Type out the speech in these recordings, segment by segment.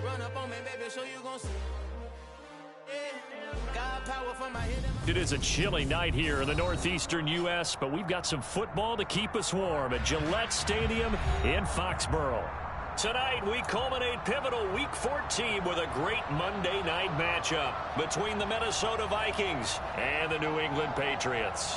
Run up on me, baby, show you gon' see. It is a chilly night here in the northeastern U.S., but we've got some football to keep us warm at Gillette Stadium in Foxborough. Tonight, we culminate pivotal Week 14 with a great Monday night matchup between the Minnesota Vikings and the New England Patriots.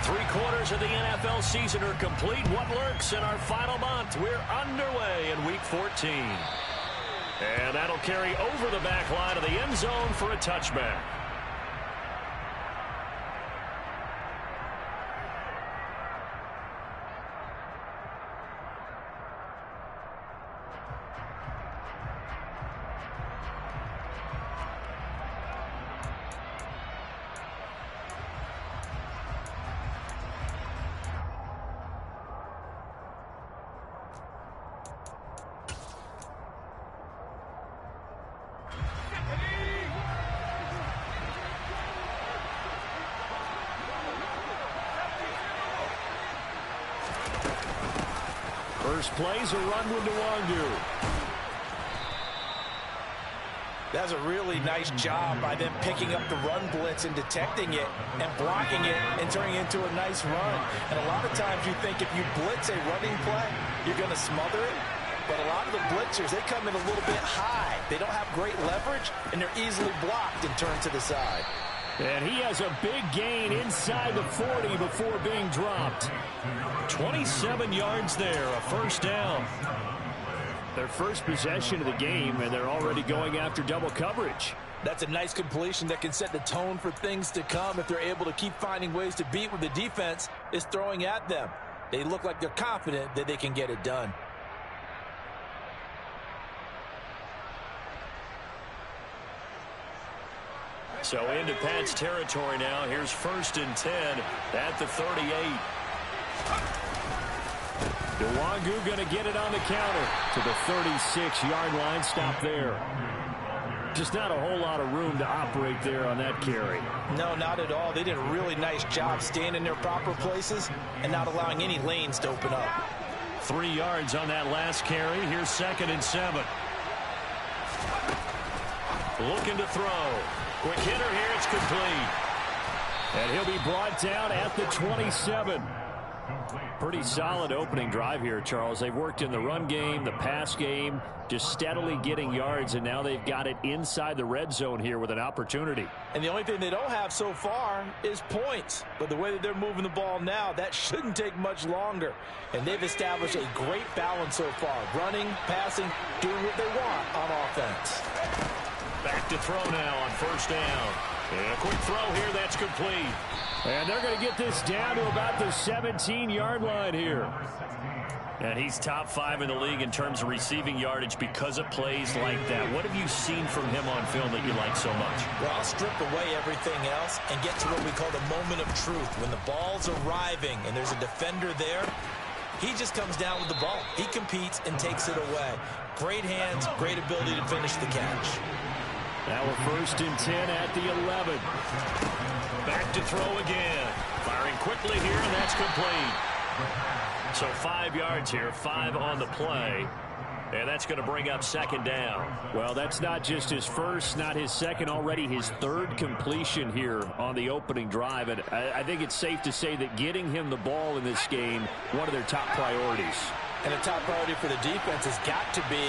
Three-quarters of the NFL season are complete. What lurks in our final month? We're underway in Week 14. And that'll carry over the back line of the end zone for a touchback. First plays a run with Nwangu. That's a really nice job by them picking up the run blitz and detecting it and blocking it and turning it into a nice run. And a lot of times you think if you blitz a running play, you're going to smother it. But a lot of the blitzers, they come in a little bit high. They don't have great leverage, and they're easily blocked and turned to the side. And he has a big gain inside the 40 before being dropped. 27 yards there, a first down. Their first possession of the game, and they're already going after double coverage. That's a nice completion that can set the tone for things to come if they're able to keep finding ways to beat what the defense is throwing at them. They look like they're confident that they can get it done. So into Pat's territory now. Here's 1st and 10 at the 38. Nwangu going to get it on the counter to the 36-yard line. Stop there. Just not a whole lot of room to operate there on that carry. No, not at all. They did a really nice job staying in their proper places and not allowing any lanes to open up. 3 yards on that last carry. Here's 2nd and 7. Looking to throw. Quick hitter here, it's complete. And he'll be brought down at the 27. Pretty solid opening drive here, Charles. They've worked in the run game, the pass game, just steadily getting yards, and now they've got it inside the red zone here with an opportunity. And the only thing they don't have so far is points. But the way that they're moving the ball now, that shouldn't take much longer. And they've established a great balance so far. Running, passing, doing what they want on offense. Back to throw now on 1st down. And a quick throw here, that's complete. And they're going to get this down to about the 17-yard line here. And he's top 5 in the league in terms of receiving yardage because of plays like that. What have you seen from him on film that you like so much? Well, I'll strip away everything else and get to what we call the moment of truth. When the ball's arriving and there's a defender there, he just comes down with the ball. He competes and takes it away. Great hands, great ability to finish the catch. Now we're 1st and 10 at the 11. Back to throw again. Firing quickly here, and that's complete. So 5 yards here, 5 on the play. And that's going to bring up 2nd down. Well, that's not just his first, not his second, already his 3rd completion here on the opening drive. And I think it's safe to say that getting him the ball in this game, one of their top priorities. And a top priority for the defense has got to be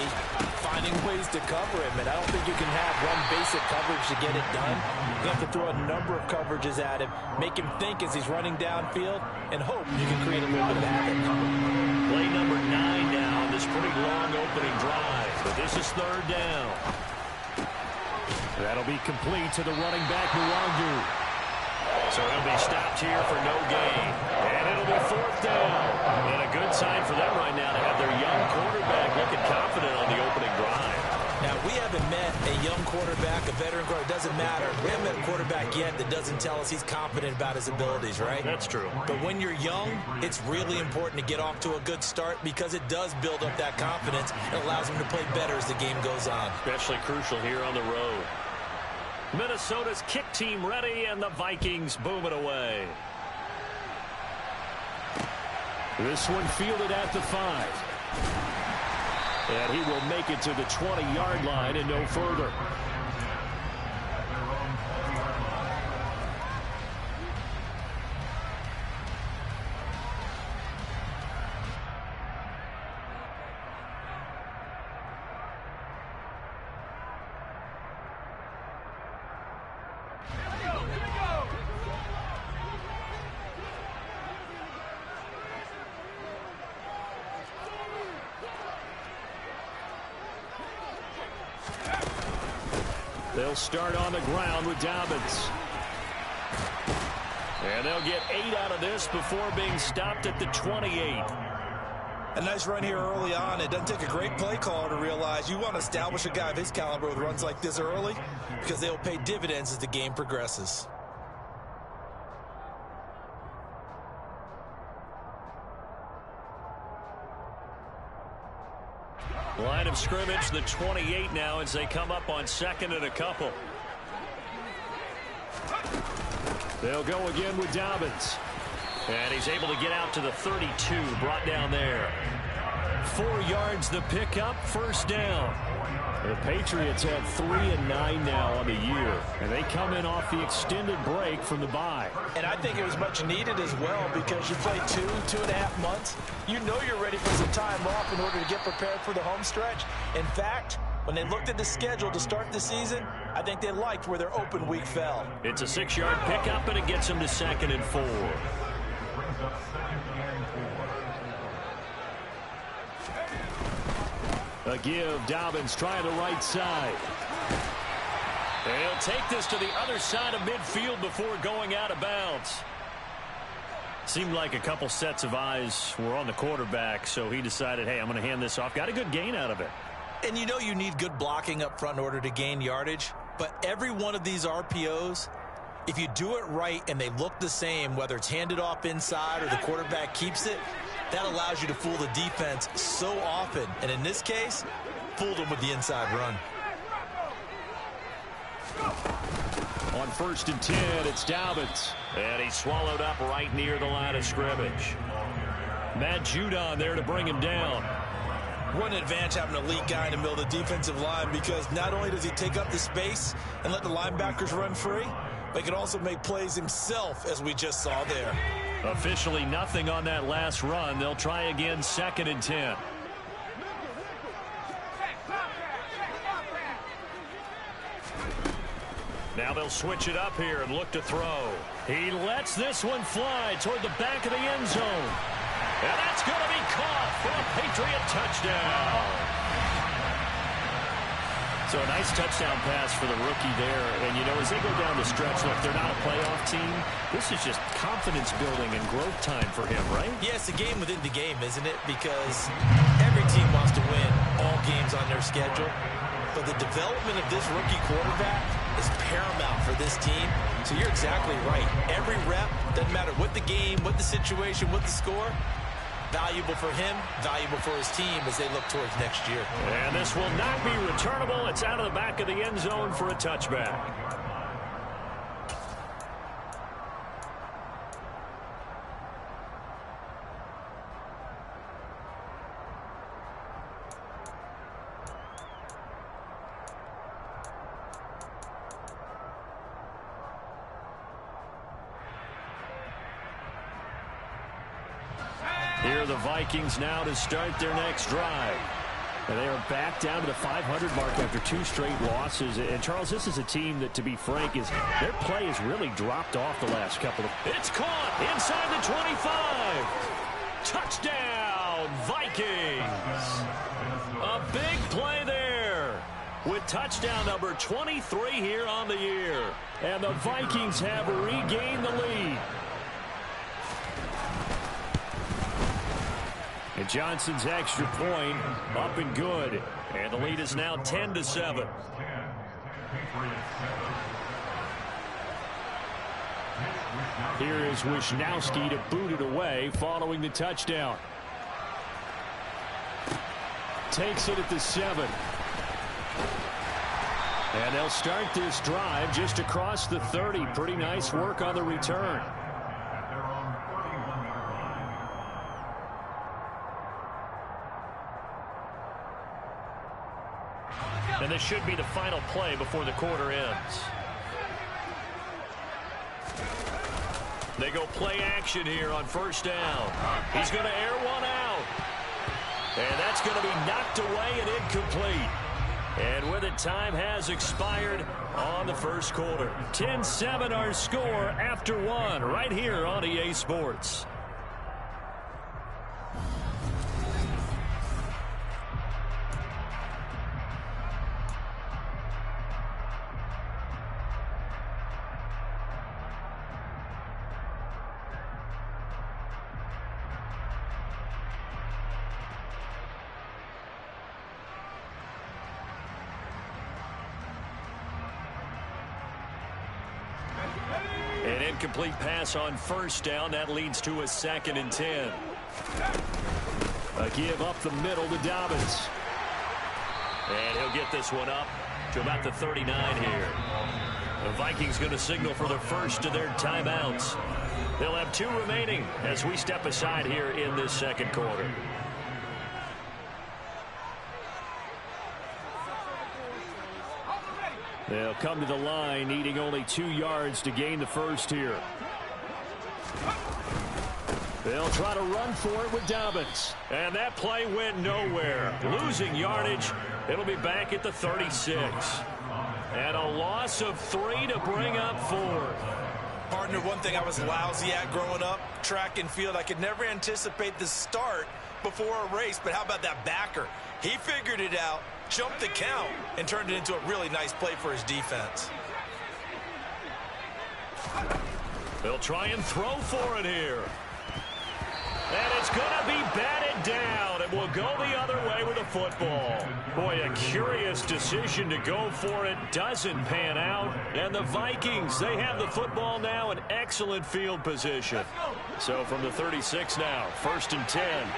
finding ways to cover him. And I don't think you can have one basic coverage to get it done. You have to throw a number of coverages at him, make him think as he's running downfield, and hope you can create a little bit of havoc. Play number 9 now on this pretty long opening drive. But this is 3rd down. That'll be complete to the running back, Nwangu. So he'll be stopped here for no gain. And it'll be 4th down. And a good sign for them right now to have their young quarterback looking confident on the opening drive. Now, we haven't met A young quarterback, a veteran quarterback, it doesn't matter. We haven't met a quarterback yet that doesn't tell us he's confident about his abilities, right? That's true. But when you're young, it's really important to get off to a good start because it does build up that confidence and allows him to play better as the game goes on. Especially crucial here on the road. Minnesota's kick team ready, and the Vikings boom it away. This one fielded at the 5. And he will make it to the 20-yard line and no further. They'll start on the ground with Dobbins. And they'll get 8 out of this before being stopped at the 28. A nice run here early on. It doesn't take a great play caller to realize you want to establish a guy of his caliber with runs like this early because they'll pay dividends as the game progresses. Line of scrimmage, the 28 now as they come up on second and a couple. They'll go again with Dobbins. And he's able to get out to the 32, brought down there. 4 yards the pickup, first down. The Patriots have 3-9 now on the year, and they come in off the extended break from the bye. And I think it was much needed as well because you play 2.5 months. You know you're ready for some time off in order to get prepared for the home stretch. In fact, when they looked at the schedule to start the season, I think they liked where their open week fell. It's a 6-yard pickup, and it gets them to 2nd and 4. A give, Dobbins trying the right side. And he'll take this to the other side of midfield before going out of bounds. Seemed like a couple sets of eyes were on the quarterback, so he decided, hey, I'm going to hand this off. Got a good gain out of it. And you know you need good blocking up front in order to gain yardage, but every one of these RPOs, if you do it right and they look the same, whether it's handed off inside or the quarterback keeps it, that allows you to fool the defense so often. And in this case, fooled them with the inside run. On 1st and 10, it's Dobbins. And he's swallowed up right near the line of scrimmage. Matt Judon there to bring him down. What an advantage having an elite guy in the middle of the defensive line because not only does he take up the space and let the linebackers run free, but he can also make plays himself, as we just saw there. Officially nothing on that last run. They'll try again, 2nd and 10. Now they'll switch it up here and look to throw. He lets this one fly toward the back of the end zone. And that's going to be caught for a Patriot touchdown. So a nice touchdown pass for the rookie there. And, you know, as they go down the stretch, look, they're not a playoff team. This is just confidence building and growth time for him, right? Yeah, it's a game within the game, isn't it? Because every team wants to win all games on their schedule. But the development of this rookie quarterback is paramount for this team. So you're exactly right. Every rep, doesn't matter what the game, what the situation, what the score, valuable for him, valuable for his team as they look towards next year. And this will not be returnable. It's out of the back of the end zone for a touchback. Here are the Vikings now to start their next drive. And they are back down to the 500 mark after 2 straight losses. And, Charles, this is a team that, to be frank, their play has really dropped off the last couple of... It's caught inside the 25. Touchdown, Vikings. A big play there with touchdown number 23 here on the year. And the Vikings have regained the lead. And Johnson's extra point up and good. And the lead is now 10-7. Here is Wisnowski to boot it away following the touchdown. Takes it at the 7. And they'll start this drive just across the 30. Pretty nice work on the return. And this should be the final play before the quarter ends. They go play action here on first down. He's going to air one out. And that's going to be knocked away and incomplete. And with it, time has expired on the first quarter. 10-7 our score after one right here on EA Sports. An incomplete pass on first down. That leads to a 2nd and 10. A give up the middle to Dobbins. And he'll get this one up to about the 39 here. The Vikings going to signal for the first of their timeouts. They'll have 2 remaining as we step aside here in this second quarter. They'll come to the line, needing only 2 yards to gain the first here. They'll try to run for it with Dobbins. And that play went nowhere. Losing yardage. It'll be back at the 36. And a loss of 3 to bring up 4. Partner, one thing I was lousy at growing up, track and field, I could never anticipate the start before a race. But how about that backer? He figured it out, jumped the count, and turned it into a really nice play for his defense. They'll try and throw for it here. And it's going to be batted down, and will go the other way with the football. Boy, a curious decision to go for it. Doesn't pan out. And the Vikings, they have the football now in excellent field position. So from the 36 now, 1st and 10.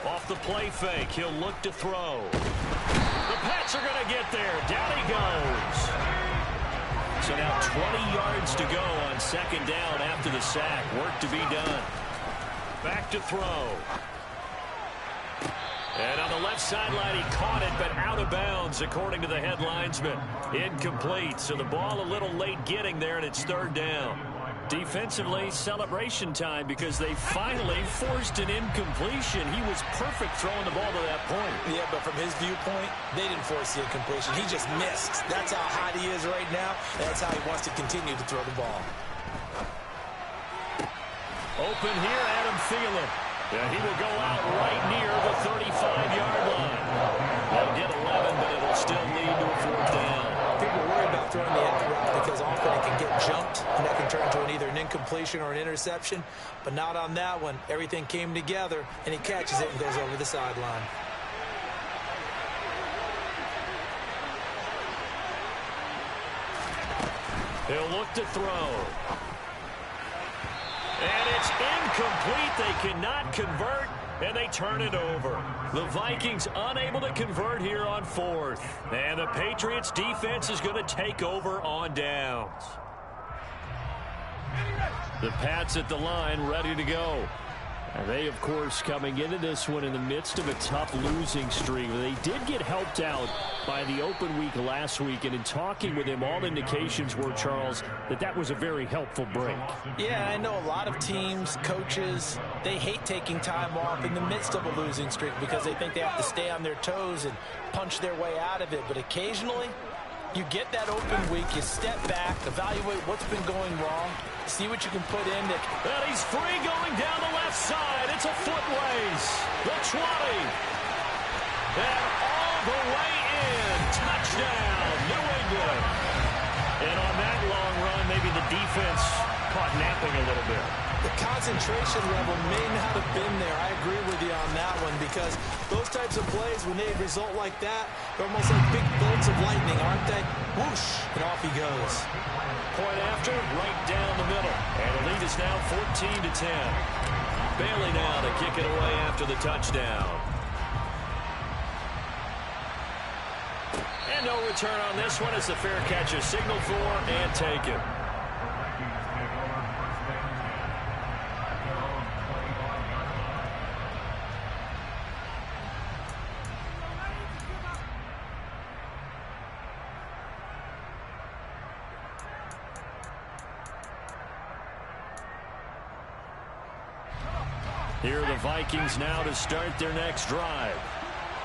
Off the play fake, he'll look to throw. The Pats are going to get there. Down he goes. So now 20 yards to go on 2nd down after the sack. Work to be done. Back to throw. And on the left sideline, he caught it, but out of bounds, according to the head linesman. Incomplete. So the ball a little late getting there, and it's 3rd down. Defensively, celebration time because they finally forced an incompletion. He was perfect throwing the ball to that point. Yeah, but from his viewpoint, they didn't force the incompletion. He just missed. That's how hot he is right now. That's how he wants to continue to throw the ball. Open here, Adam Thielen. Yeah, he will go out right near the 35-yard line. They'll get 11, but it'll still lead to a 4th down. People worry about throwing the end route because often it can get jumped, and that can turn into either an incompletion or an interception. But not on that one. Everything came together, and he catches it and goes over the sideline. He'll look to throw. And it's incomplete. They cannot convert, and they turn it over. The Vikings unable to convert here on 4th. And the Patriots defense is going to take over on downs. The Pats at the line ready to go. And they, of course, coming into this one in the midst of a tough losing streak. They did get helped out by the open week last week, and in talking with him, all indications were, Charles, that was a very helpful break. Yeah, I know a lot of teams, coaches, they hate taking time off in the midst of a losing streak because they think they have to stay on their toes and punch their way out of it. But occasionally, you get that open week, you step back, evaluate what's been going wrong, see what you can put in. And he's free going down the left side. It's a foot race. The 20. And all the way in. Touchdown, New England. And on that long run, maybe the defense caught napping a little bit. The concentration level may not have been there. I agree with you on that one, because those types of plays, when they result like that, they're almost like big bolts of lightning, aren't they? Whoosh, and off he goes. Point after, right down the middle. And the lead is now 14-10. Bailey now to kick it away after the touchdown. And no return on this one as the fair catch is signaled for and taken. Here are the Vikings now to start their next drive.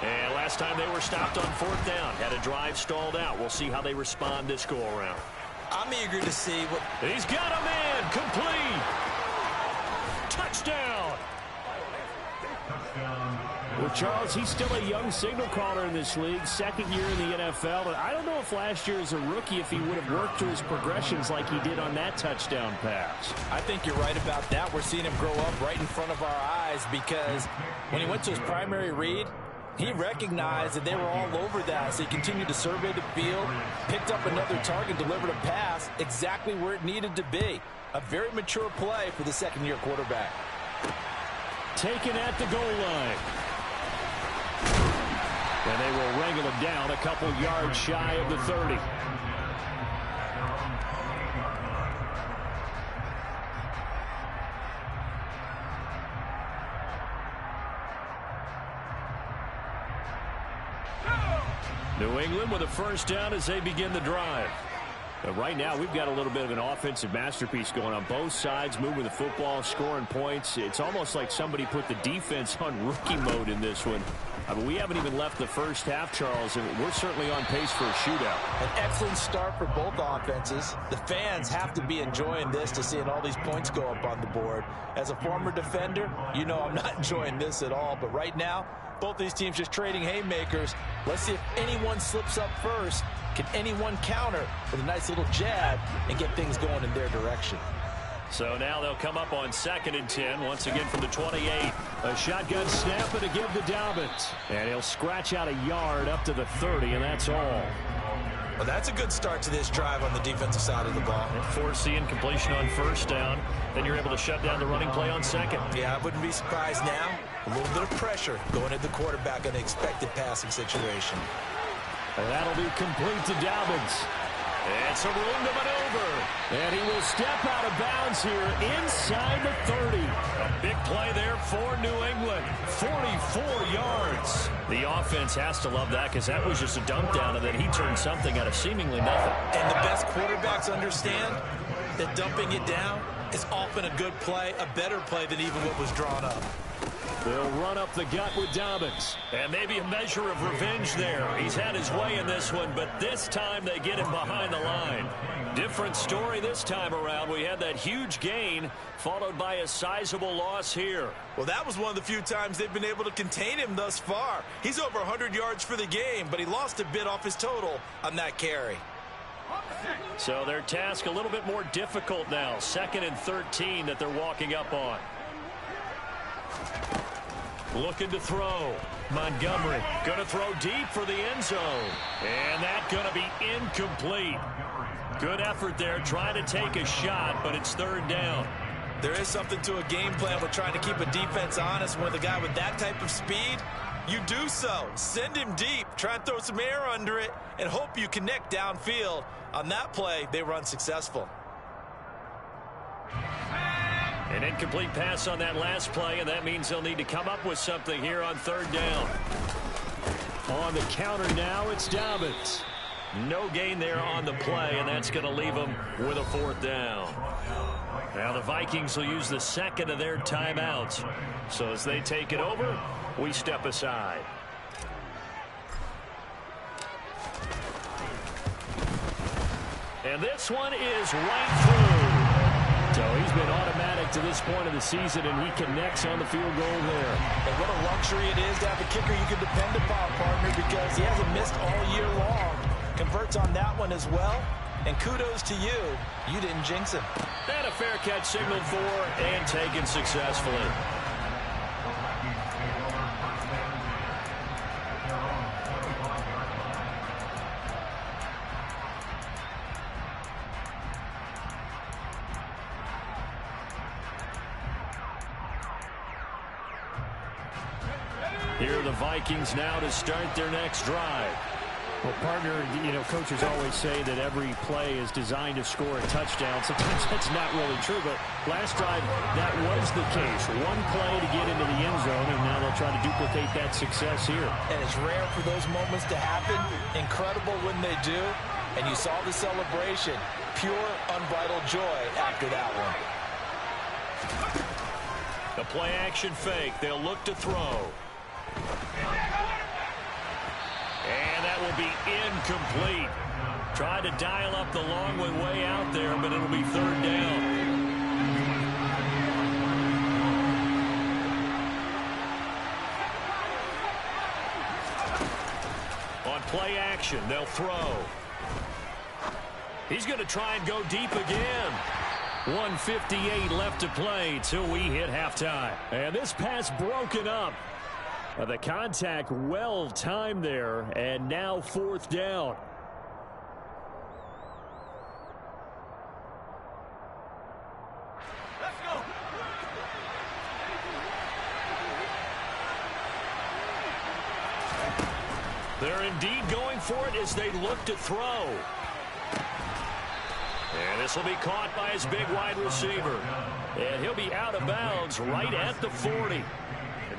And last time they were stopped on 4th down, had a drive stalled out. We'll see how they respond this go-around. I'm eager to see what... He's got a man, complete. Touchdown. Well, Charles, he's still a young signal caller in this league, second year in the NFL. But I don't know if last year as a rookie, if he would have worked through his progressions like he did on that touchdown pass. I think you're right about that. We're seeing him grow up right in front of our eyes, because when he went to his primary read, he recognized that they were all over that, so he continued to survey the field, picked up another target, delivered a pass exactly where it needed to be. A very mature play for the second-year quarterback. Taken at the goal line. And they will wrangle him down a couple yards shy of the 30. New England with a first down as they begin the drive. But right now, we've got a little bit of an offensive masterpiece going on both sides, moving the football, scoring points. It's almost like somebody put the defense on rookie mode in this one. I mean, we haven't even left the first half, Charles, and we're certainly on pace for a shootout. An excellent start for both offenses. The fans have to be enjoying this to seeing all these points go up on the board. As a former defender, you know I'm not enjoying this at all. But right now, both these teams just trading haymakers. Let's see if anyone slips up first. Can anyone counter with a nice little jab and get things going in their direction? So now they'll come up on 2nd and 10, once again from the 28. A shotgun snap and to give to Dobbins. And he'll scratch out a yard up to the 30, and that's all. Well, that's a good start to this drive on the defensive side of the ball. Force the incompletion on 1st down. Then you're able to shut down the running play on 2nd. Yeah, I wouldn't be surprised now. A little bit of pressure going at the quarterback in an expected passing situation. And that'll be complete to Dobbins. And some room to maneuver. And he will step out of bounds here inside the 30. A big play there for New England. 44 yards. The offense has to love that, because that was just a dump down, and then he turned something out of seemingly nothing. And the best quarterbacks understand that dumping it down is often a good play, a better play than even what was drawn up. They'll run up the gut with Dobbins. And maybe a measure of revenge there. He's had his way in this one, but this time they get him behind the line. Different story this time around. We had that huge gain followed by a sizable loss here. Well, that was one of the few times they've been able to contain him thus far. He's over 100 yards for the game, but he lost a bit off his total on that carry. So their task a little bit more difficult now. 2nd and 13 that they're walking up on. Looking to throw. Montgomery going to throw deep for the end zone. And that's going to be incomplete. Good effort there, trying to take a shot, but it's 3rd down. There is something to a game plan with trying to keep a defense honest. With a guy with that type of speed, you do so. Send him deep, try and throw some air under it, and hope you connect downfield. On that play, they were unsuccessful. An incomplete pass on that last play, and that means they'll need to come up with something here on 3rd down. On the counter now, it's Dobbins. No gain there on the play, and that's going to leave them with a 4th down. Now the Vikings will use the 2nd of their timeouts. So as they take it over, we step aside. And this one is right through. So he's been automatic to this point of the season, and he connects on the field goal there. And what a luxury it is to have a kicker you can depend upon, partner, because he hasn't missed all year long. Converts on that one as well. And kudos to you. You didn't jinx him. And a fair catch signaled for and taken successfully. Here are the Vikings now to start their next drive. Well, partner, coaches always say that every play is designed to score a touchdown. Sometimes that's not really true, but last drive, that was the case. One play to get into the end zone, and now they'll try to duplicate that success here. And it's rare for those moments to happen. Incredible when they do. And you saw the celebration. Pure, unbridled joy after that one. The play-action fake. They'll look to throw. And that will be incomplete. Tried to dial up the long way out there, but it'll be third down. On play action, they'll throw. He's going to try and go deep again. 1:58 left to play till we hit halftime. And this pass broken up. The contact well timed there, and now fourth down. Let's go. They're indeed going for it as they look to throw. And this will be caught by his big wide receiver. And he'll be out of bounds right at the 40.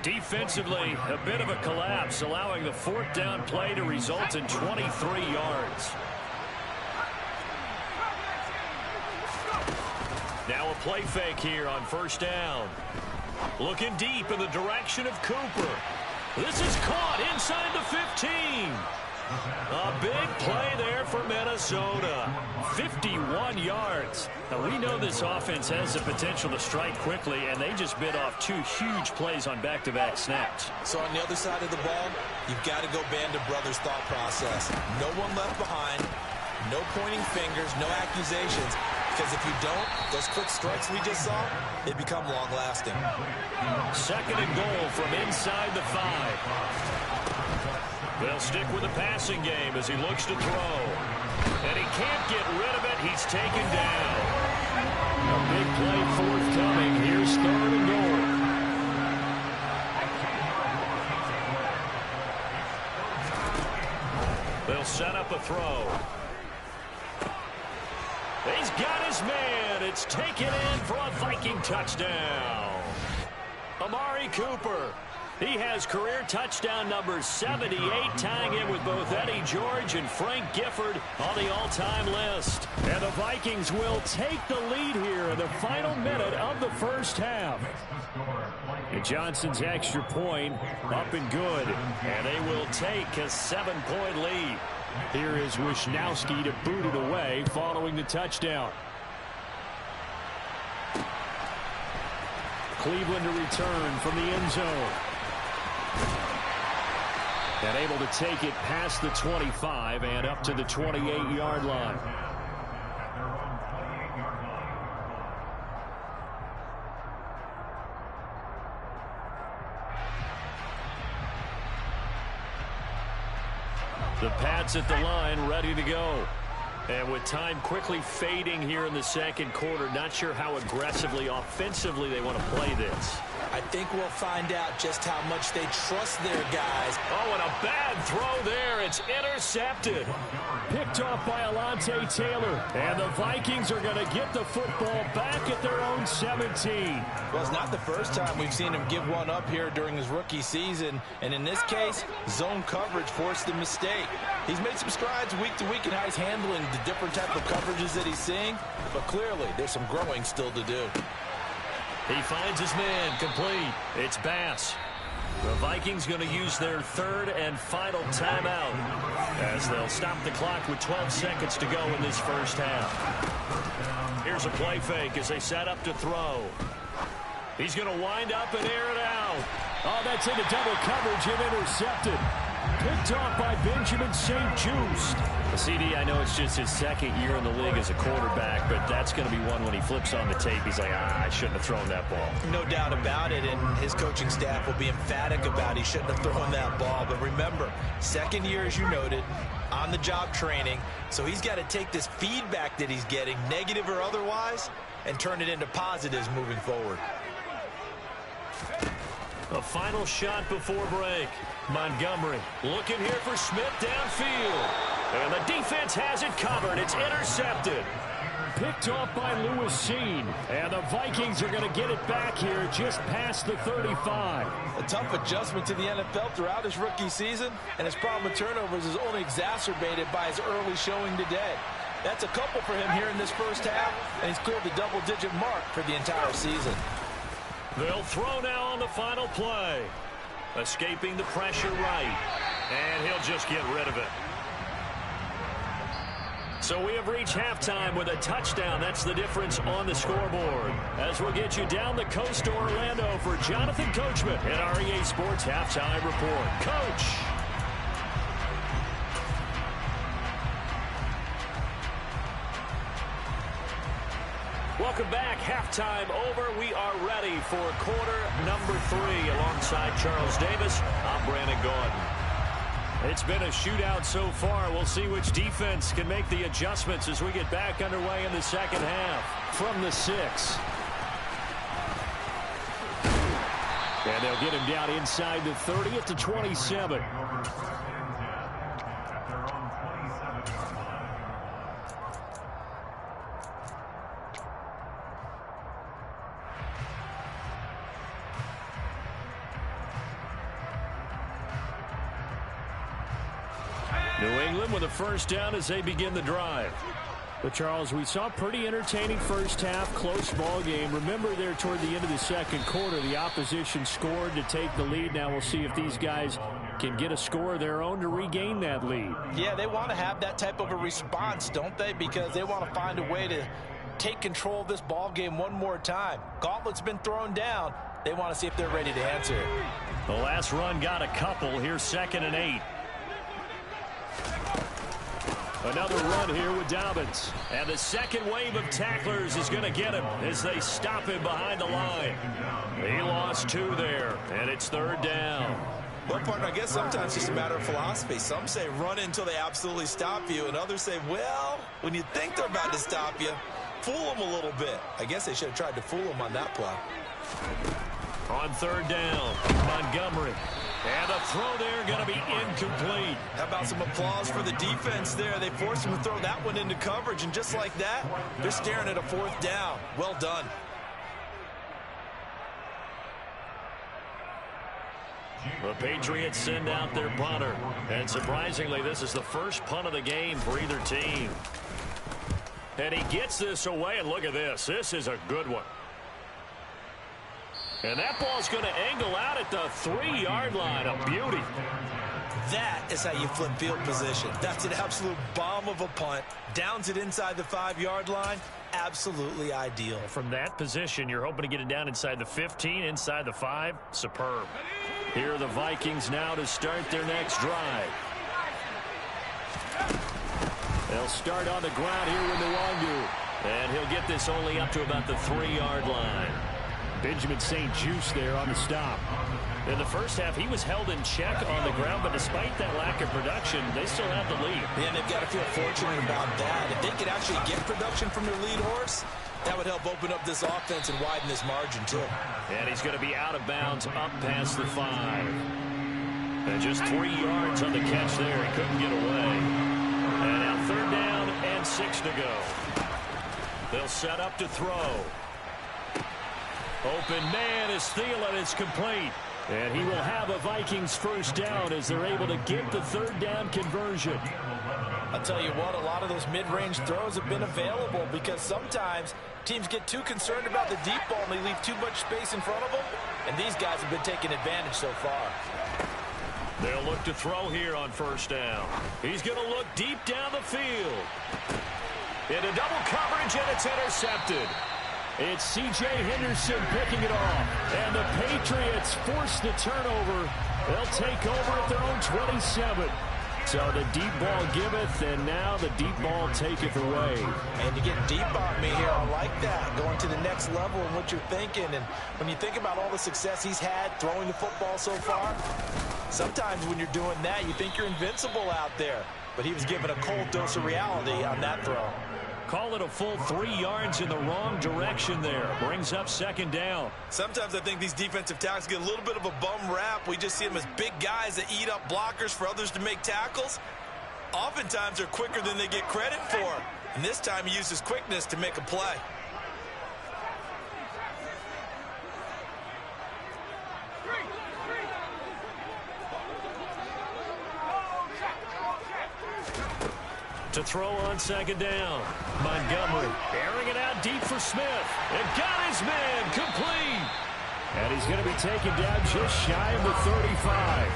Defensively, a bit of a collapse, allowing the fourth down play to result in 23 yards. Now a play fake here on first down. Looking deep in the direction of Cooper. This is caught inside the 15. A big play there for Minnesota. 51 yards. Now, we know this offense has the potential to strike quickly, and they just bit off two huge plays on back-to-back snaps. So on the other side of the ball, you've got to go Band of Brothers thought process. No one left behind, no pointing fingers, no accusations. Because if you don't, those quick strikes we just saw, they become long-lasting. Second and goal from inside the 5. They'll stick with the passing game as he looks to throw. And he can't get rid of it. He's taken down. A big play forthcoming. Here's third and goal. They'll set up a throw. He's got his man. It's taken in for a Viking touchdown. Amari Cooper. He has career touchdown number 78, tying in with both Eddie George and Frank Gifford on the all-time list. And the Vikings will take the lead here in the final minute of the first half. And Johnson's extra point up and good. And they will take a 7-point lead. Here is Wisnowski to boot it away following the touchdown. Cleveland to return from the end zone. And able to take it past the 25 and up to the 28-yard line. The Pats at the line, ready to go. And with time quickly fading here in the second quarter, not sure how aggressively, offensively they want to play this. I think we'll find out just how much they trust their guys. Oh, and a bad throw there. It's intercepted. Picked off by Alontae Taylor. And the Vikings are going to get the football back at their own 17. Well, it's not the first time we've seen him give one up here during his rookie season. And in this case, zone coverage forced the mistake. He's made some strides week to week in how he's handling the different type of coverages that he's seeing. But clearly, there's some growing still to do. He finds his man, complete. It's Bass. The Vikings going to use their third and final timeout as they'll stop the clock with 12 seconds to go in this first half. Here's a play fake as they set up to throw. He's going to wind up and air it out. Oh, that's into double coverage and intercepted. Picked off by Benjamin St-Juste. CD, I know it's just his second year in the league as a quarterback, but that's going to be one when he flips on the tape. He's like, I shouldn't have thrown that ball. No doubt about it, and his coaching staff will be emphatic about he shouldn't have thrown that ball. But remember, second year, as you noted, on-the-job training, so he's got to take this feedback that he's getting, negative or otherwise, and turn it into positives moving forward. A final shot before break. Montgomery looking here for Smith downfield. And the defense has it covered. It's intercepted. Picked off by Lewis Seen. And the Vikings are going to get it back here just past the 35. A tough adjustment to the NFL throughout his rookie season, and his problem with turnovers is only exacerbated by his early showing today. That's a couple for him here in this first half, and he's cleared the double-digit mark for the entire season. They'll throw now on the final play. Escaping the pressure right. And he'll just get rid of it. So we have reached halftime with a touchdown. That's the difference on the scoreboard. As we'll get you down the coast to Orlando for Jonathan Coachman at our EA Sports Halftime Report. Coach. Welcome back. Halftime over. We are ready for quarter number 3. Alongside Charles Davis, I'm Brandon Gordon. It's been a shootout so far. We'll see which defense can make the adjustments as we get back underway in the second half. From the 6. And they'll get him down inside the 30 at the 27. New England with a first down as they begin the drive. But, Charles, we saw a pretty entertaining first half, close ball game. Remember there toward the end of the second quarter, the opposition scored to take the lead. Now we'll see if these guys can get a score of their own to regain that lead. Yeah, they want to have that type of a response, don't they? Because they want to find a way to take control of this ball game one more time. Gauntlet's been thrown down. They want to see if they're ready to answer it. The last run got a couple. Here's 2nd and 8. Another run here with Dobbins. And the second wave of tacklers is going to get him as they stop him behind the line. He lost 2 there, and it's 3rd down. Well, partner, I guess sometimes it's just a matter of philosophy. Some say run until they absolutely stop you, and others say, well, when you think they're about to stop you, fool them a little bit. I guess they should have tried to fool them on that play. On 3rd down, Montgomery. And the throw there going to be incomplete. How about some applause for the defense there? They forced him to throw that one into coverage, and just like that, they're staring at a 4th down. Well done. The Patriots send out their punter. And surprisingly, this is the first punt of the game for either team. And he gets this away, and look at this. This is a good one. And that ball's going to angle out at the 3-yard line. A beauty. That is how you flip field position. That's an absolute bomb of a punt. Downs it inside the 5-yard line. Absolutely ideal. From that position, you're hoping to get it down inside the 15, inside the 5. Superb. Here are the Vikings now to start their next drive. They'll start on the ground here with Nwangu. And he'll get this only up to about the 3-yard line. Benjamin St-Juste there on the stop. In the first half, he was held in check on the ground, but despite that lack of production, they still have the lead. Yeah, they've got to feel fortunate about that. If they could actually get production from their lead horse, that would help open up this offense and widen this margin, too. And he's going to be out of bounds up past the 5. And just 3 yards on the catch there. He couldn't get away. And now 3rd down and 6 to go. They'll set up to throw. Open man is Thielen. It's complete. And he will have a Vikings first down as they're able to get the 3rd down conversion. I'll tell you what, a lot of those mid-range throws have been available because sometimes teams get too concerned about the deep ball and they leave too much space in front of them. And these guys have been taking advantage so far. They'll look to throw here on 1st down. He's going to look deep down the field. Into double coverage, and it's intercepted. It's C.J. Henderson picking it off. And the Patriots force the turnover They'll take over at their own 27. So the deep ball giveth, and now the deep ball taketh away. And you get deep on me here. I like that. Going to the next level in what you're thinking. And when you think about all the success he's had throwing the football so far, sometimes when you're doing that, you think you're invincible out there. But he was given a cold dose of reality on that throw. Call it a full 3 yards in the wrong direction there. Brings up second down. Sometimes I think these defensive tackles get a little bit of a bum rap. We just see them as big guys that eat up blockers for others to make tackles. Oftentimes they're quicker than they get credit for. And this time he used his quickness to make a play. To throw on second down. Montgomery airing it out deep for Smith. And got his man complete. And he's going to be taken down just shy of the 35.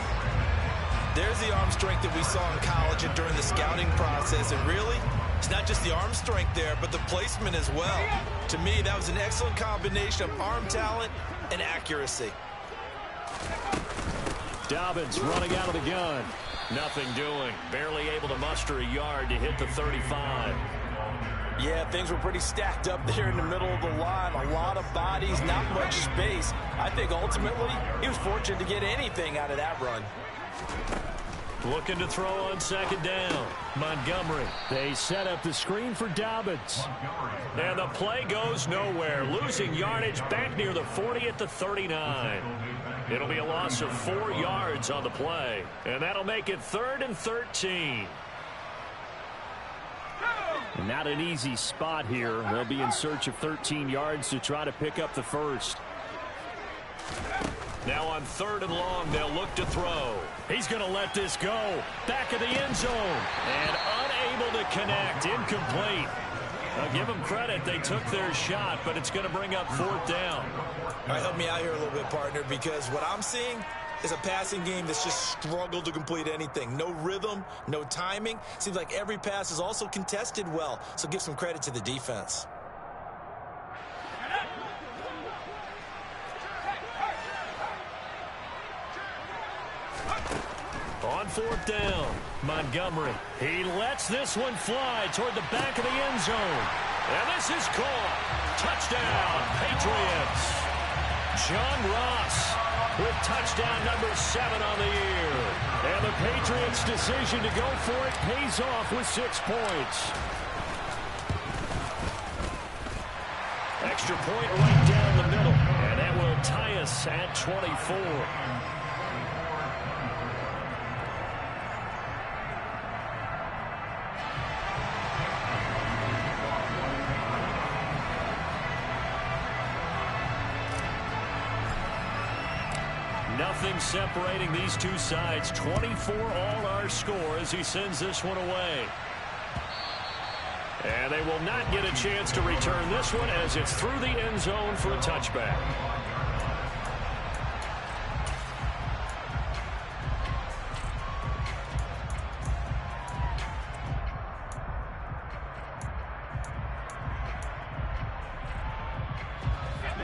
There's the arm strength that we saw in college and during the scouting process. And really, it's not just the arm strength there, but the placement as well. To me, that was an excellent combination of arm talent and accuracy. Dobbins running out of the gun. Nothing doing. Barely able to muster a yard to hit the 35. Yeah, things were pretty stacked up there in the middle of the line. A lot of bodies, not much space. I think ultimately he was fortunate to get anything out of that run. Looking to throw on second down. Montgomery. They set up the screen for Dobbins. And the play goes nowhere. Losing yardage back near the 40 at the 39. It'll be a loss of 4 yards on the play. And that'll make it 3rd and 13. Not an easy spot here. They'll be in search of 13 yards to try to pick up the first. Now on 3rd and long, they'll look to throw. He's going to let this go. Back of the end zone. And unable to connect. Incomplete. I'll give them credit. They took their shot, but it's going to bring up 4th down. All right, help me out here a little bit, partner, because what I'm seeing is a passing game that's just struggled to complete anything. No rhythm, no timing. Seems like every pass is also contested well, so give some credit to the defense. On 4th down, Montgomery. He lets this one fly toward the back of the end zone. And this is caught. Touchdown, Patriots. John Ross with touchdown number 7 on the year. And the Patriots' decision to go for it pays off with 6 points. Extra point right down the middle. And that will tie us at 24. Nothing separating these two sides. 24 all our score as he sends this one away. And they will not get a chance to return this one as it's through the end zone for a touchback.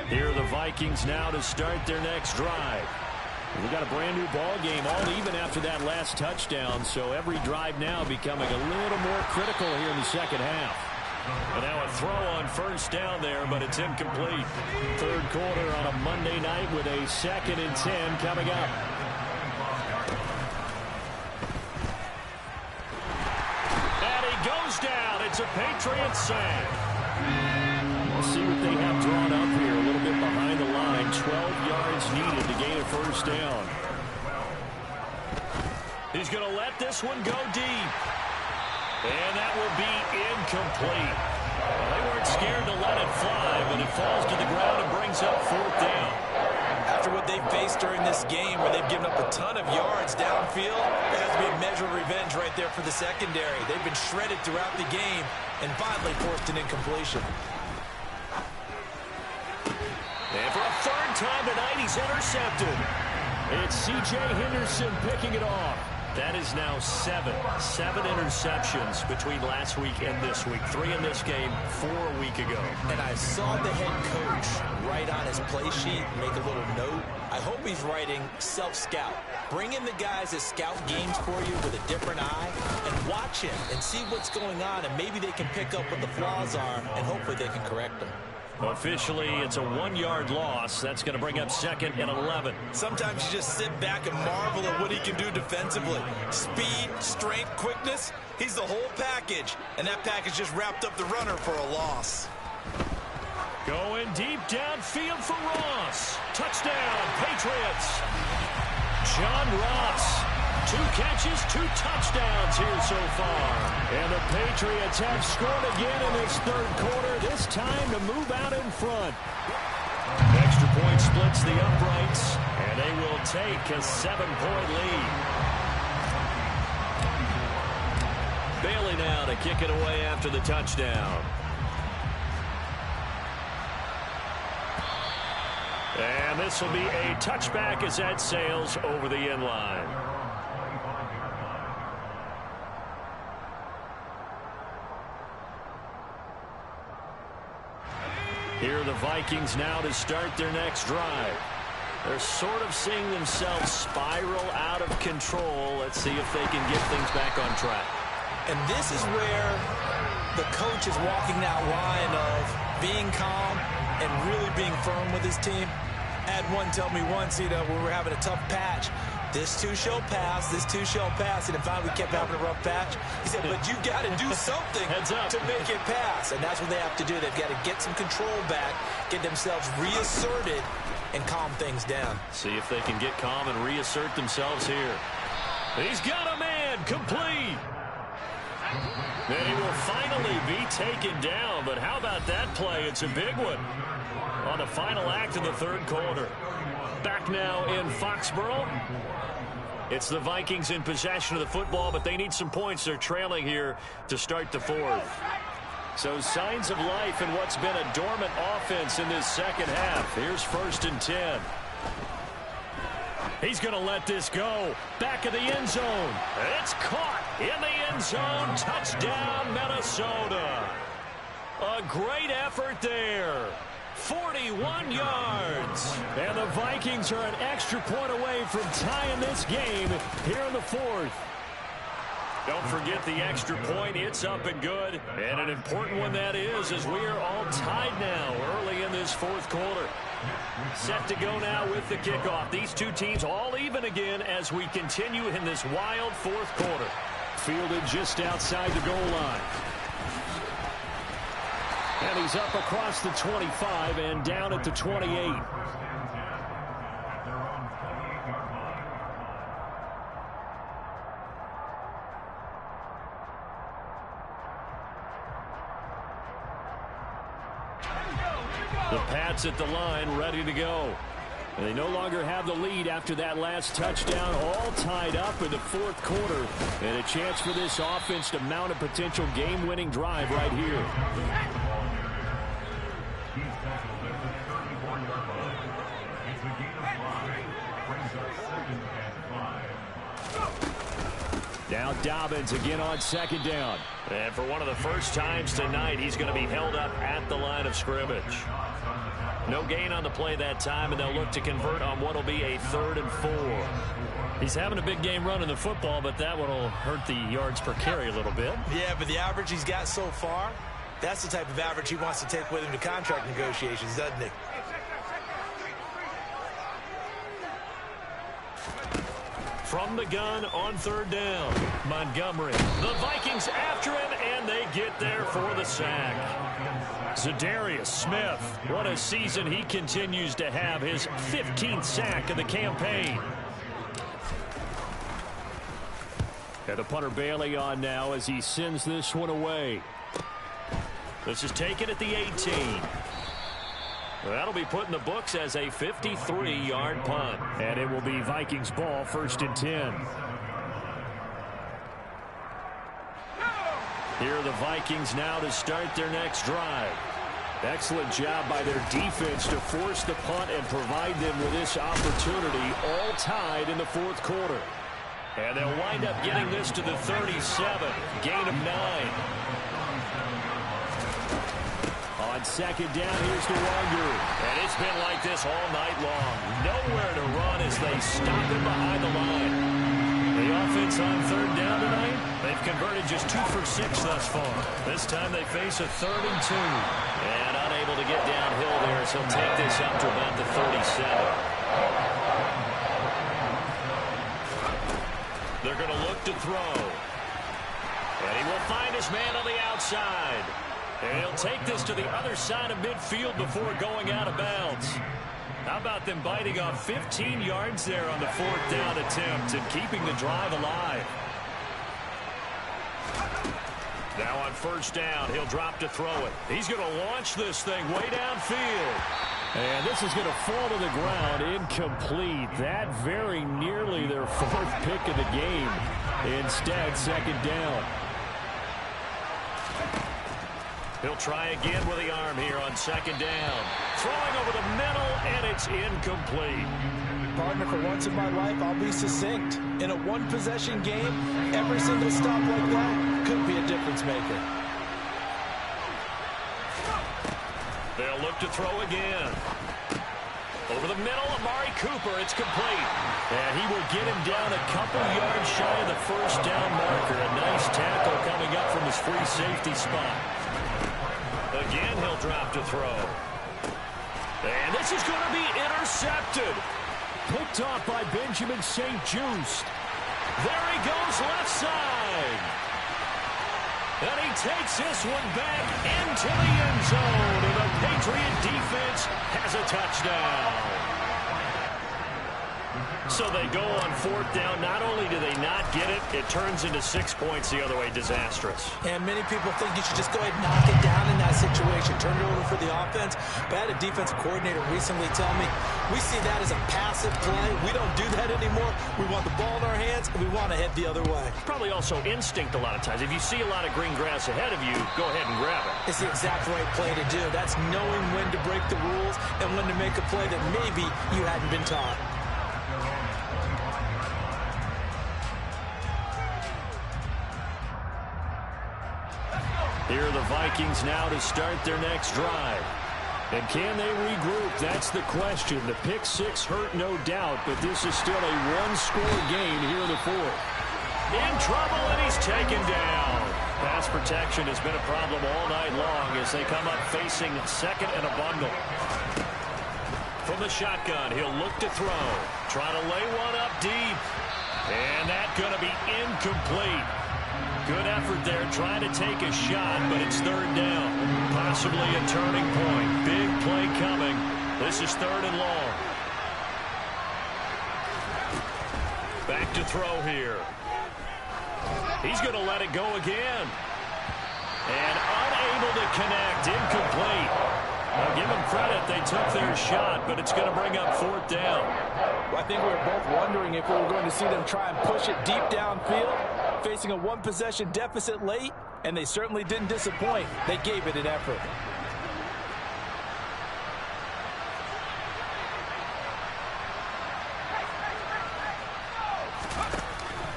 Here are the Vikings now to start their next drive. We've got a brand new ball game, all even after that last touchdown, so every drive now becoming a little more critical here in the second half. And now a throw on 1st down there, but it's incomplete. 3rd quarter on a Monday night with a 2nd and 10 coming up. And he goes down. It's a Patriots sack. We'll see what they have drawn up here. A little bit behind the line. 12 yards needed to gain a 1st down. He's going to let this one go deep. And that will be incomplete. Well, they weren't scared to let it fly, but it falls to the ground and brings up 4th down. After what they've faced during this game where they've given up a ton of yards downfield, there has to be a measure of revenge right there for the secondary. They've been shredded throughout the game and finally forced an incompletion. And for a 3rd time tonight, he's intercepted. It's C.J. Henderson picking it off. That is now 7 interceptions between last week and this week. 3 in this game, 4 a week ago. And I saw the head coach right on his play sheet and make a little note. I hope he's writing self-scout. Bring in the guys that scout games for you with a different eye and watch him and see what's going on, and maybe they can pick up what the flaws are, and hopefully they can correct them. Officially, it's a 1-yard loss. That's going to bring up 2nd and 11. Sometimes you just sit back and marvel at what he can do defensively. Speed, strength, quickness, he's the whole package. And that package just wrapped up the runner for a loss. Going deep downfield for Ross. Touchdown, Patriots. John Ross. 2 catches, 2 touchdowns here so far. And the Patriots have scored again in this 3rd quarter, this time to move out in front. Extra point splits the uprights, and they will take a 7-point lead. Bailey now to kick it away after the touchdown. And this will be a touchback as that sails over the end line. Here are the Vikings now to start their next drive. They're sort of seeing themselves spiral out of control. Let's see if they can get things back on track. And this is where the coach is walking that line of being calm and really being firm with his team. I had one tell me once, when we were having a tough patch, this too shall pass, this too shall pass, and finally we kept having a rough patch. He said, but you got to do something to make it pass, and that's what they have to do. They've got to get some control back, get themselves reasserted, and calm things down. See if they can get calm and reassert themselves here. He's got a man, complete. And he will finally be taken down, but how about that play? It's a big one on the final act of the 3rd quarter. Back now in Foxborough. It's the Vikings in possession of the football, but they need some points. They're trailing here to start the 4th. So signs of life in what's been a dormant offense in this 2nd half. Here's 1st and 10. He's going to let this go. Back of the end zone. It's caught in the end zone. Touchdown, Minnesota. A great effort there. 41 yards. And the Vikings are an extra point away from tying this game here in the 4th. Don't forget the extra point. It's up and good. And an important one that is, as we are all tied now early in this 4th quarter. Set to go now with the kickoff. These two teams all even again as we continue in this wild 4th quarter. Fielded just outside the goal line. And he's up across the 25 and down at the 28. The Pats at the line, ready to go. And they no longer have the lead after that last touchdown, all tied up in the 4th quarter. And a chance for this offense to mount a potential game-winning drive right here. Now Dobbins again on 2nd down. And for one of the first times tonight, he's going to be held up at the line of scrimmage. No gain on the play that time, and they'll look to convert on what will be a 3rd and 4. He's having a big game running the football, but that one will hurt the yards per carry a little bit. Yeah, but the average he's got so far, that's the type of average he wants to take with him to contract negotiations, doesn't he? From the gun on 3rd down, Montgomery. The Vikings after him, and they get there for the sack. Za'Darius Smith, what a season he continues to have, his 15th sack of the campaign. And the punter Bailey on now as he sends this one away. This is taken at the 18. That'll be put in the books as a 53-yard punt. And it will be Vikings ball, 1st and 10. Here are the Vikings now to start their next drive. Excellent job by their defense to force the punt and provide them with this opportunity, all tied in the 4th quarter. And they'll wind up getting this to the 37, gain of 9. On 2nd down, here's the Wanger. And it's been like this this all night long. Nowhere to run as they stop him behind the line. The offense on third down tonight, they've converted just 2 for 6 thus far. This time they face a 3rd and 2. And unable to get downhill there as he'll take this up to about the 37. They're going to look to throw. And he will find his man on the outside. And he'll take this to the other side of midfield before going out of bounds. How about them biting off 15 yards there on the 4th down attempt and keeping the drive alive? Now on 1st down, he'll drop to throw it. He's going to launch this thing way downfield. And this is going to fall to the ground incomplete. That very nearly their 4th pick of the game. Instead, 2nd down. He'll try again with the arm here on 2nd down. Throwing over the middle, and it's incomplete. Partner, for once in my life, I'll be succinct. In a one-possession game, every single stop like that could be a difference maker. They'll look to throw again. Over the middle, Amari Cooper, it's complete. And he will get him down a couple yards shy of the 1st down marker. A nice tackle coming up from his free safety spot. Again, he'll drop to throw. And this is going to be intercepted. Picked off by Benjamin St-Juste. There he goes left side. And he takes this one back into the end zone. And the Patriot defense has a touchdown. So they go on 4th down. Not only do they not get it, it turns into 6 points the other way. Disastrous. And many people think you should just go ahead and knock it down in that situation. Turn it over for the offense. But I had a defensive coordinator recently tell me, we see that as a passive play. We don't do that anymore. We want the ball in our hands, and we want to head the other way. Probably also instinct a lot of times. If you see a lot of green grass ahead of you, go ahead and grab it. It's the exact right play to do. That's knowing when to break the rules and when to make a play that maybe you hadn't been taught. Here are the Vikings now to start their next drive. And can they regroup? That's the question. The pick 6 hurt, no doubt, but this is still a one-score game here in the 4th. In trouble, and he's taken down. Pass protection has been a problem all night long as they come up facing 2nd and a bundle. From the shotgun, he'll look to throw. Try to lay one up deep. And that's going to be incomplete. Good effort there, trying to take a shot, but it's 3rd down. Possibly a turning point. Big play coming. This is 3rd and long. Back to throw here. He's going to let it go again. And unable to connect. Incomplete. Now give them credit. They took their shot, but it's going to bring up 4th down. Well, I think we were both wondering if we were going to see them try and push it deep downfield, facing a one-possession deficit late, and they certainly didn't disappoint. They gave it an effort.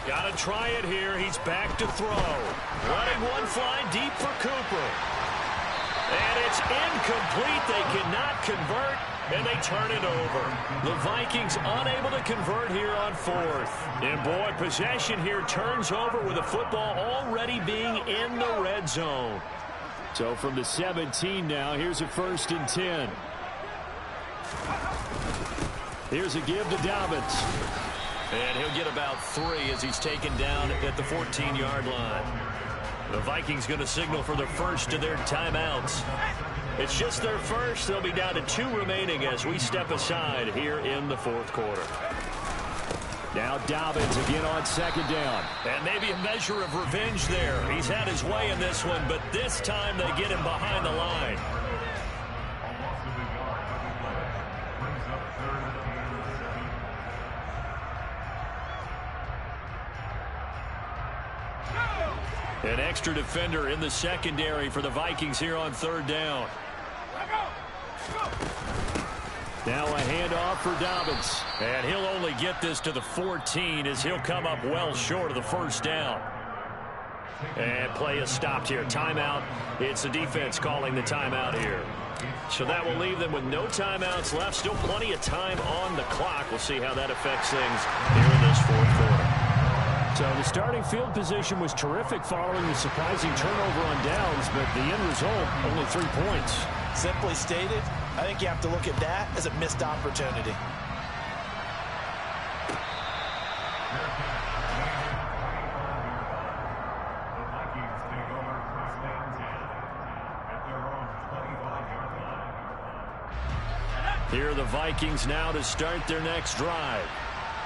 Got to try it here. He's back to throw. Letting one fly deep for Cooper. And it's incomplete. They cannot convert, and they turn it over. The Vikings unable to convert here on 4th. And boy, possession here turns over with the football already being in the red zone. So from the 17 now, here's a 1st and 10. Here's a give to Dobbins. And he'll get about 3 as he's taken down at the 14-yard line. The Vikings going to signal for the first of their timeouts. It's just their first. They'll be down to 2 remaining as we step aside here in the 4th quarter. Now Dobbins again on 2nd down. And maybe a measure of revenge there. He's had his way in this one, but this time they get him behind the line. An extra defender in the secondary for the Vikings here on 3rd down. Now a handoff for Dobbins. And he'll only get this to the 14 as he'll come up well short of the 1st down. And play is stopped here. Timeout. It's the defense calling the timeout here. So that will leave them with no timeouts left. Still plenty of time on the clock. We'll see how that affects things here in this fourth quarter. So the starting field position was terrific following the surprising turnover on downs, but the end result, only 3 points. Simply stated, I think you have to look at that as a missed opportunity. Here are the Vikings now to start their next drive.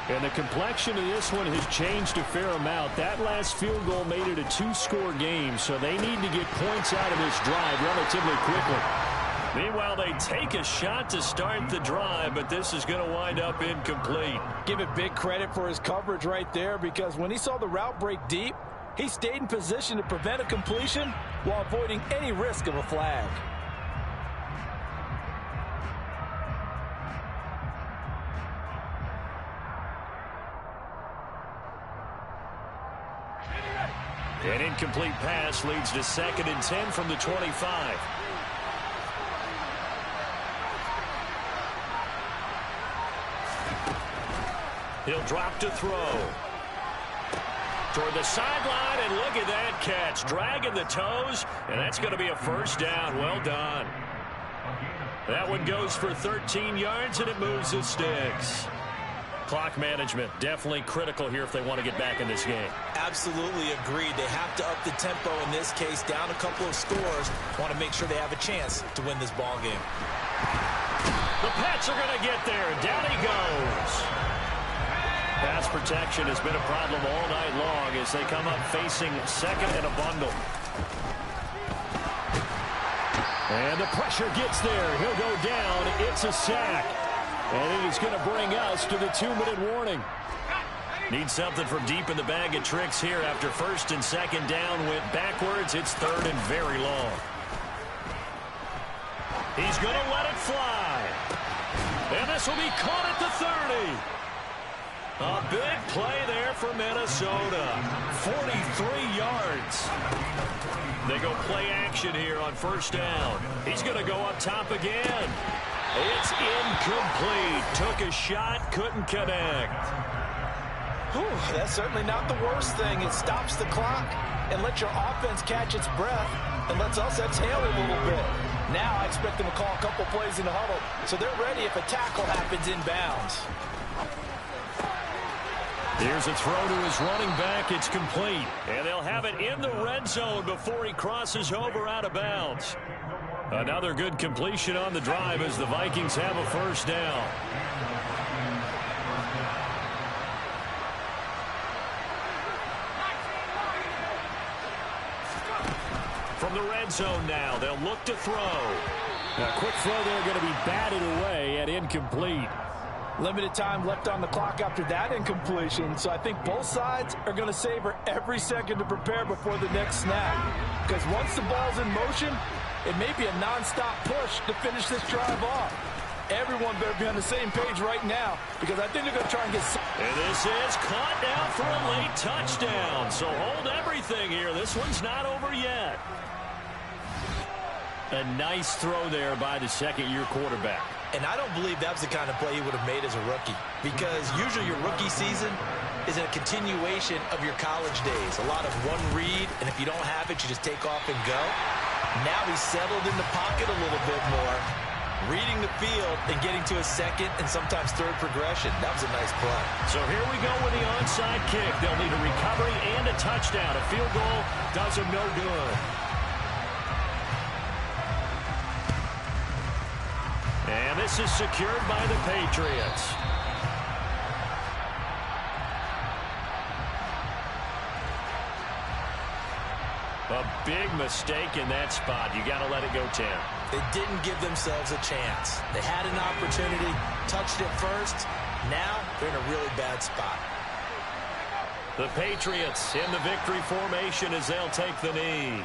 And the complexion of this one has changed a fair amount. That last field goal made it a 2-score game, so they need to get points out of this drive relatively quickly. Meanwhile, they take a shot to start the drive, but this is going to wind up incomplete. Give it big credit for his coverage right there, because when he saw the route break deep, he stayed in position to prevent a completion while avoiding any risk of a flag. An incomplete pass leads to 2nd and 10 from the 25. He'll drop to throw. Toward the sideline, and look at that catch. Dragging the toes, and that's going to be a first down. Well done. That one goes for 13 yards, and it moves the sticks. Clock management definitely critical here if they want to get back in this game. Absolutely agreed. They have to up the tempo in this case, down a couple of scores. Want to make sure they have a chance to win this ball game. The Pats are going to get there. Down he goes. Pass protection has been a problem all night long as they come up facing second and a bundle. And the pressure gets there. He'll go down. It's a sack. And he's going to bring us to the 2-minute warning. Need something from deep in the bag of tricks here after 1st and 2nd down went backwards. It's 3rd and very long. He's going to let it fly. And this will be caught at the 30. A big play there for Minnesota. 43 yards. They go play action here on 1st down. He's going to go up top again. It's incomplete. Took a shot, couldn't connect. Whew, that's certainly not the worst thing. It stops the clock and lets your offense catch its breath and lets us exhale a little bit. Now I expect them to call a couple plays in the huddle, so they're ready if a tackle happens inbounds. Here's a throw to his running back. It's complete. And they'll have it in the red zone before he crosses over out of bounds. Another good completion on the drive as the Vikings have a 1st down. From the red zone now, they'll look to throw. A quick throw there going to be batted away and incomplete. Limited time left on the clock after that incompletion, so I think both sides are going to savor every second to prepare before the next snap. Because once the ball's in motion, it may be a non-stop push to finish this drive off. Everyone better be on the same page right now, because I think they're going to try and get... And this is caught down for a late touchdown. So hold everything here. This one's not over yet. A nice throw there by the 2nd-year quarterback. And I don't believe that was the kind of play he would have made as a rookie, because usually your rookie season is a continuation of your college days. A lot of one read, and if you don't have it, you just take off and go. Now he's settled in the pocket a little bit more, reading the field and getting to a 2nd and sometimes 3rd progression. That was a nice play. So here we go with the onside kick. They'll need a recovery and a touchdown. A field goal does them no good. And this is secured by the Patriots. A big mistake in that spot. You got to let it go 10. They didn't give themselves a chance. They had an opportunity, touched it first. Now they're in a really bad spot. The Patriots in the victory formation as they'll take the knee.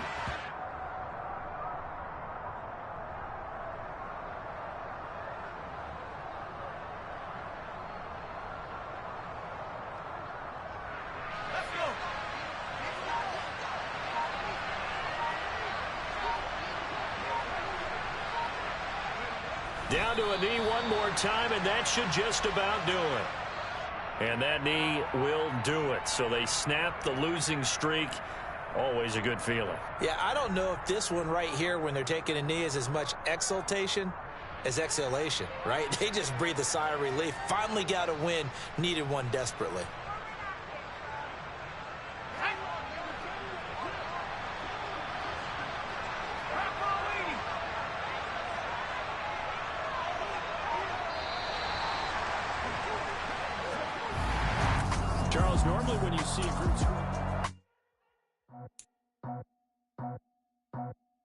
Down to a knee one more time, and that should just about do it. And that knee will do it. So they snap the losing streak. Always a good feeling. Yeah, I don't know if this one right here when they're taking a knee is as much exultation as exhalation, right? They just breathe a sigh of relief. Finally got a win. Needed one desperately. Charles, normally when you see a group score...